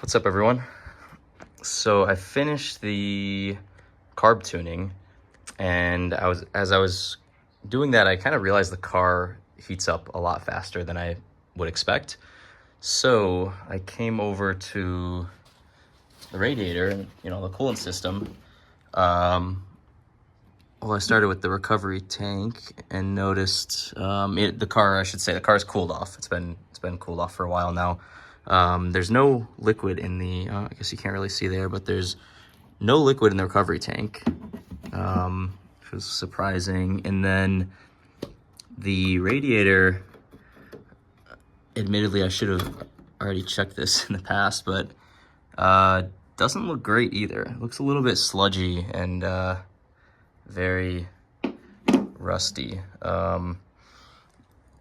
What's up, everyone? So I finished the carb tuning, and as I was doing that, I kind of realized the car heats up a lot faster than I would expect. So I came over to the radiator and the coolant system. Well, I started with the recovery tank and noticed the car is cooled off. It's been cooled off for a while now. There's no liquid in the, I guess you can't really see there, but there's no liquid in the recovery tank, which was surprising. And then the radiator, admittedly, I should have already checked this in the past, but doesn't look great either. It looks a little bit sludgy and very rusty.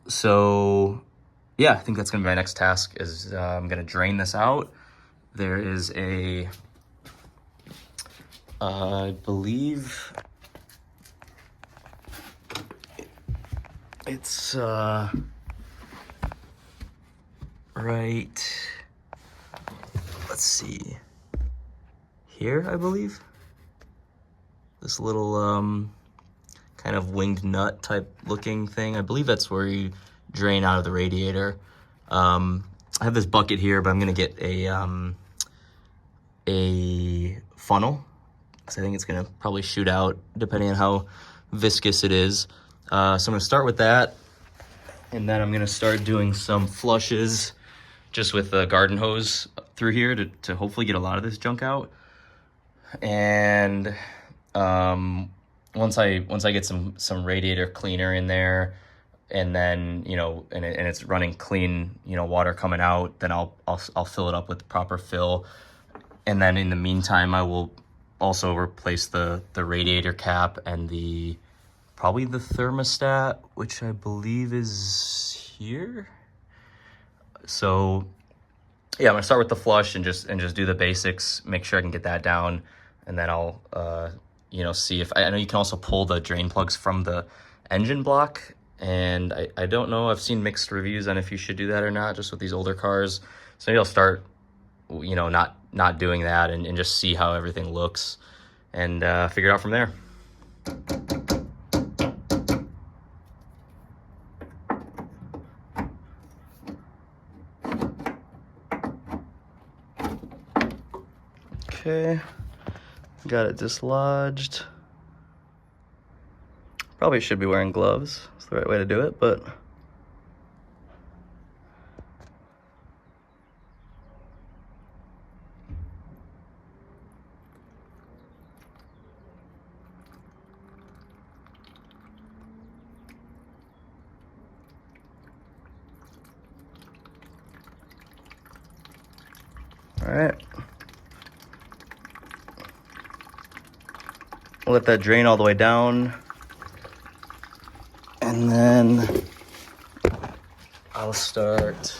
So yeah, I think that's gonna be my next task is I'm gonna drain this out. There is I believe it's right, let's see, here, I believe. This little kind of winged nut type looking thing. I believe that's where you drain out of the radiator. I have this bucket here, but I'm gonna get a funnel, because I think it's gonna probably shoot out depending on how viscous it is. So I'm gonna start with that, and then I'm gonna start doing some flushes just with the garden hose through here to hopefully get a lot of this junk out. And once I get some radiator cleaner in there, and then and it's running clean, water coming out, then I'll fill it up with proper fill. And then in the meantime, I will also replace the radiator cap and probably the thermostat, which I believe is here. So yeah, I'm gonna start with the flush and just do the basics, make sure I can get that down, and then I'll see if I know you can also pull the drain plugs from the engine block, and I don't know, I've seen mixed reviews on if you should do that or not, just with these older cars. So maybe I'll start not doing that and just see how everything looks, and figure it out from there. Okay, got it dislodged. Probably should be wearing gloves. It's the right way to do it, but all right. Let that drain all the way down, and then I'll start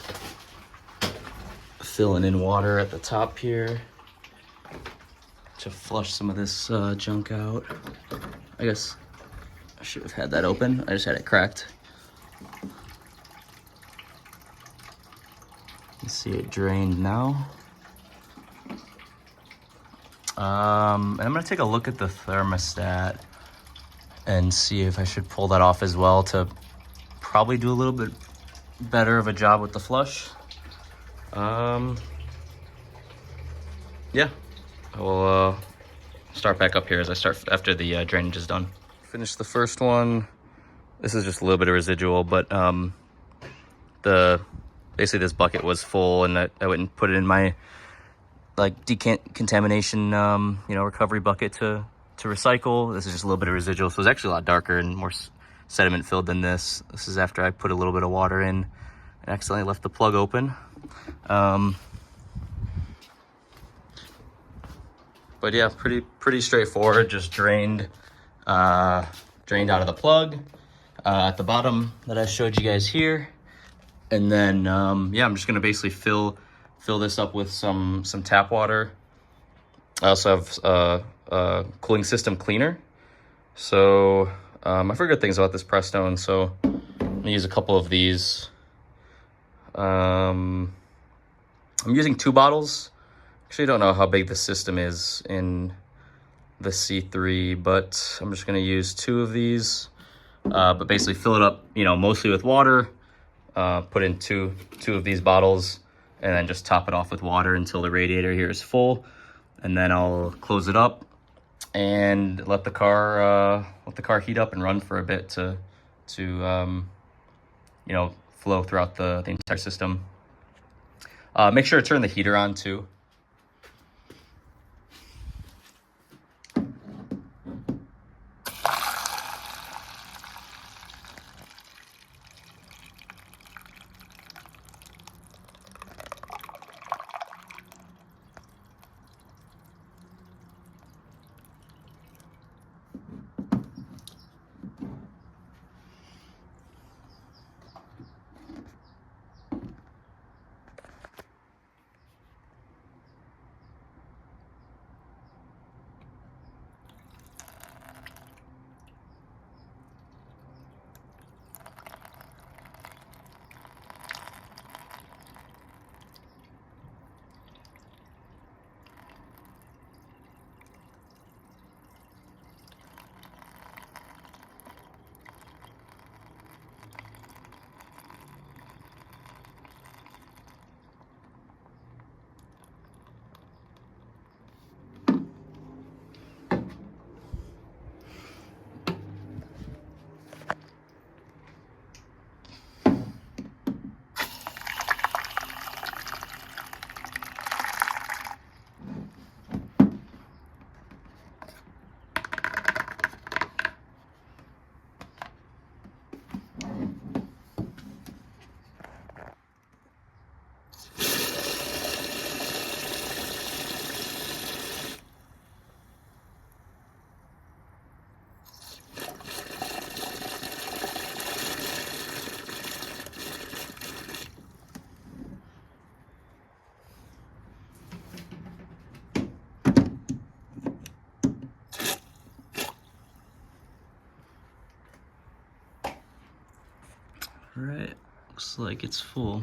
filling in water at the top here to flush some of this junk out. I guess I should have had that open. I just had it cracked. You see it drained now. And I'm gonna take a look at the thermostat and see if I should pull that off as well to probably do a little bit better of a job with the flush. Yeah, I will start back up here as I start after the drainage is done. Finished the first one. This is just a little bit of residual, but basically this bucket was full, and I went and put it in my decontamination recovery bucket to recycle. This is just a little bit of residual, so it's actually a lot darker and more sediment filled than this. This is after I put a little bit of water in and accidentally left the plug open. But yeah, pretty straightforward. Just drained out of the plug at the bottom that I showed you guys here, and then yeah, I'm just gonna basically fill this up with some tap water. I also have a cooling system cleaner. So I've heard good things about this Prestone, so I'm gonna use a couple of these. I'm using 2 bottles Actually, don't know how big the system is in the C3, but I'm just gonna use 2 of these. But basically fill it up, you know, mostly with water, put in two of these bottles, and then just top it off with water until the radiator here is full. And then I'll close it up and let the car heat up and run for a bit to you know, flow throughout the entire system. Make sure to turn the heater on too. All right, looks like it's full.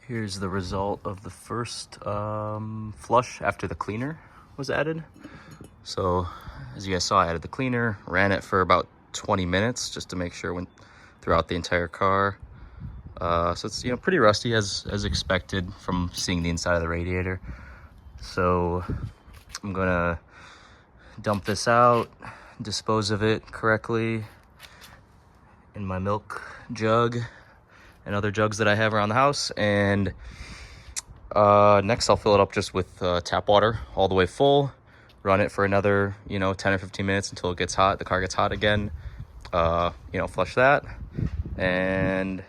Here's the result of the first flush after the cleaner was added. So as you guys saw, I added the cleaner, ran it for about 20 minutes just to make sure it went throughout the entire car. So it's, you know, pretty rusty as expected from seeing the inside of the radiator. So I'm gonna dump this out, dispose of it correctly in my milk jug and other jugs that I have around the house. And next I'll fill it up just with tap water all the way full, run it for another, you know, 10 or 15 minutes until it gets hot, the car gets hot again. You know, flush that and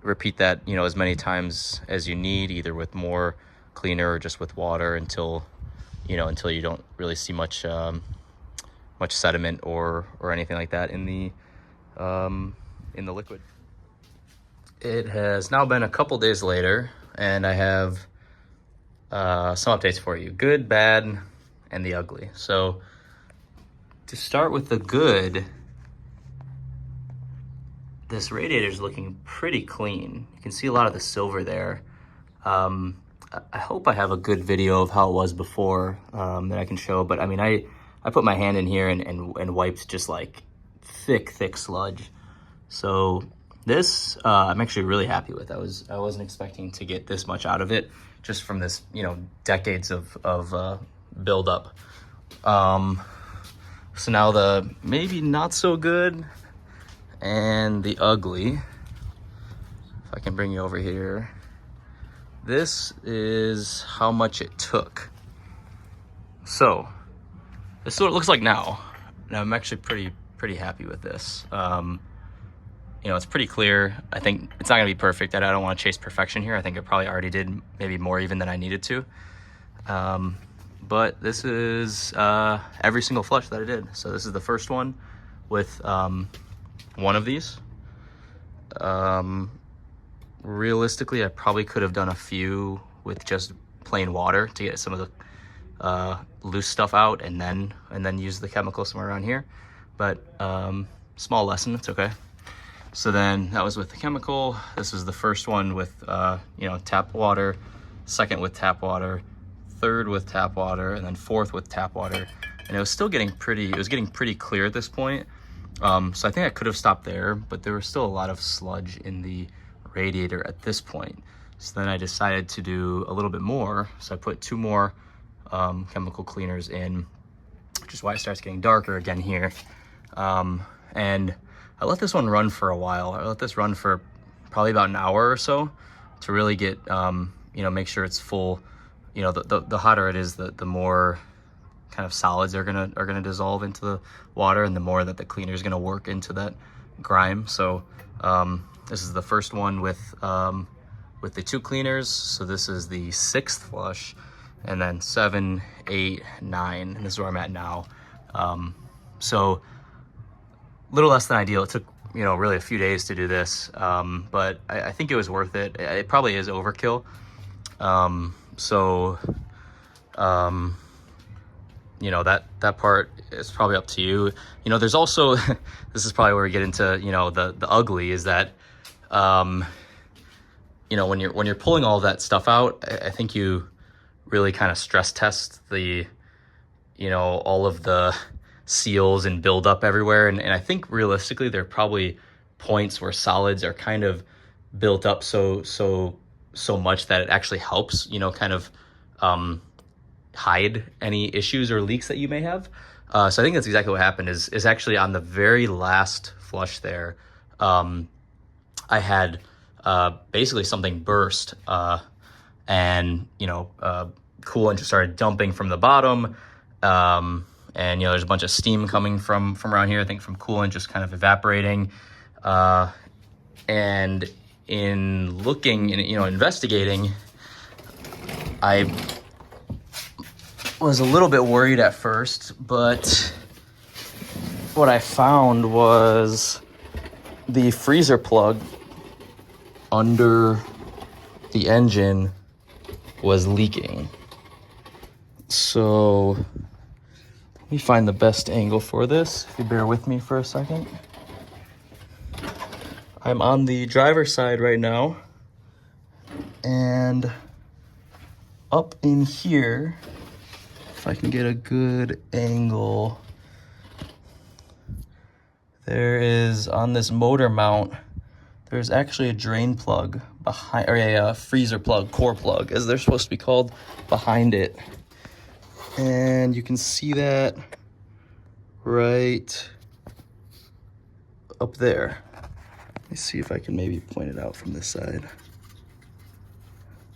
repeat that, you know, as many times as you need, either with more cleaner or just with water until you don't really see much much sediment or anything like that in the liquid. It has now been a couple days later, and I have some updates for you: good, bad, and the ugly. So to start with the good, this radiator is looking pretty clean. You can see a lot of the silver there. I hope I have a good video of how it was before that I can show, but I mean, I put my hand in here and wiped just like thick sludge. So this, I'm actually really happy with. I wasn't expecting to get this much out of it just from this, decades of buildup. So now the maybe not so good and the ugly. If I can bring you over here. This is how much it took. So this is what it looks like now. And I'm actually pretty happy with this. It's pretty clear. I think it's not gonna be perfect. I don't want to chase perfection here. I think it probably already did maybe more even than I needed to. But this is every single flush that I did. So this is the first one with one of these. Realistically, I probably could have done a few with just plain water to get some of the loose stuff out, and then use the chemical somewhere around here. But small lesson, it's okay. So then that was with the chemical. This is the first one with tap water, second with tap water, third with tap water, and then fourth with tap water. And it was still getting pretty clear at this point. So I think I could have stopped there, but there was still a lot of sludge in the radiator at this point. So then I decided to do a little bit more. So I put 2 more chemical cleaners in, which is why it starts getting darker again here. And I let this one run for a while. I let this run for probably about an hour or so to really get, make sure it's full. The hotter it is, the more kind of solids are gonna dissolve into the water, and the more that the cleaner is gonna work into that grime. So this is the first one with the 2 cleaners. So this is the 6th flush, and then 7, 8, 9, and this is where I'm at now. So a little less than ideal. It took really a few days to do this, but I think it was worth it. It probably is overkill. That part is probably up to you. There's also this is probably where we get into the ugly, is that when you're pulling all of that stuff out, I think you really kind of stress test the all of the seals and build up everywhere, and I think realistically there are probably points where solids are kind of built up so much that it actually helps kind of hide any issues or leaks that you may have. So I think that's exactly what happened. Is actually on the very last flush there, I had basically something burst, and coolant just started dumping from the bottom, and there's a bunch of steam coming from around here, I think from coolant just kind of evaporating, and in looking and investigating, I was a little bit worried at first, but what I found was the freezer plug under the engine was leaking. So let me find the best angle for this, if you bear with me for a second. I'm on the driver's side right now, and up in here, if I can get a good angle, there is, on this motor mount, there's actually a drain plug behind, or a freezer plug, core plug, as they're supposed to be called, behind it. And you can see that right up there. Let me see if I can maybe point it out from this side.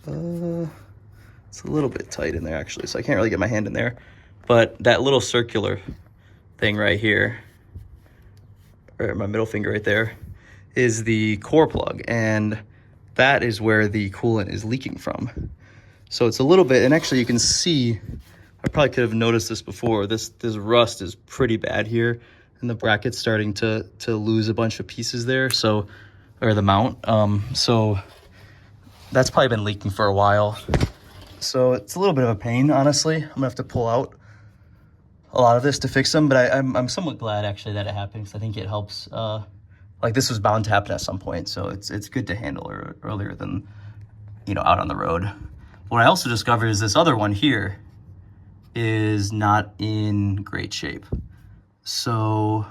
It's a little bit tight in there actually, so I can't really get my hand in there. But that little circular thing right here, or my middle finger right there, is the core plug, and that is where the coolant is leaking from. So it's a little bit, and actually you can see, I probably could have noticed this before, this rust is pretty bad here, and the bracket's starting to lose a bunch of pieces there, so, or the mount. So that's probably been leaking for a while. So it's a little bit of a pain, honestly. I'm gonna have to pull out a lot of this to fix them, but I'm somewhat glad actually that it happened, because I think it helps. Like, this was bound to happen at some point, so it's good to handle earlier than, you know, out on the road. What I also discovered is this other one here is not in great shape. So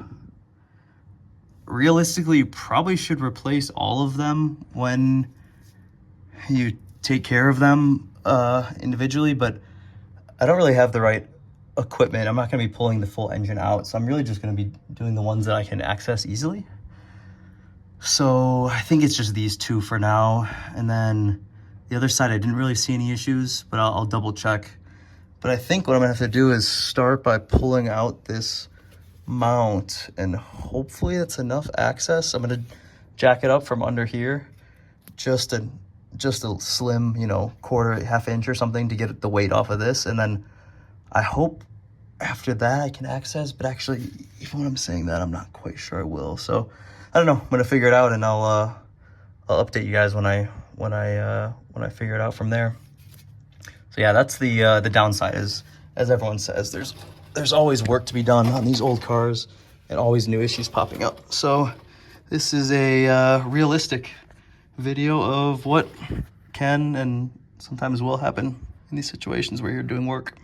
realistically, you probably should replace all of them when you take care of them individually, but I don't really have the right equipment. I'm not going to be pulling the full engine out, so I'm really just going to be doing the ones that I can access easily. So I think it's just these two for now, and then the other side I didn't really see any issues, but I'll double check. But I think what I'm gonna have to do is start by pulling out this mount, and hopefully that's enough access. I'm gonna jack it up from under here, just a slim, you know, quarter, half inch or something to get the weight off of this. And then I hope after that I can access, but actually, even when I'm saying that, I'm not quite sure I will. So I don't know, I'm gonna figure it out, and I'll update you guys when I figure it out from there. So yeah, that's the downside is, as everyone says, there's always work to be done on these old cars, and always new issues popping up. So this is a realistic video of what can and sometimes will happen in these situations where you're doing work.